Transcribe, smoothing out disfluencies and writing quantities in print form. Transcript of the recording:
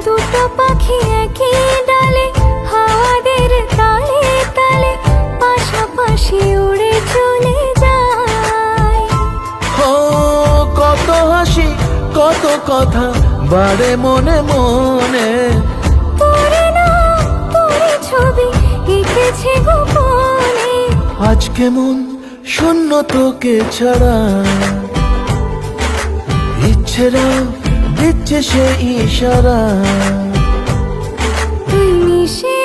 দুটো পাখি একই ডালে, হাওয়াদের তালে তালে পাশাপাশি উড়ে চলে যায়। ও কত হাসি কত কথা বাড়ে মনে মনে, তোরে না তোরে ছবি এঁকেছে গোপনে। আজ কেমন শূন্য তোকে ছাড়া, ইচ্ছেরা দিচ্ছে সে ইশারা। তুই মিশে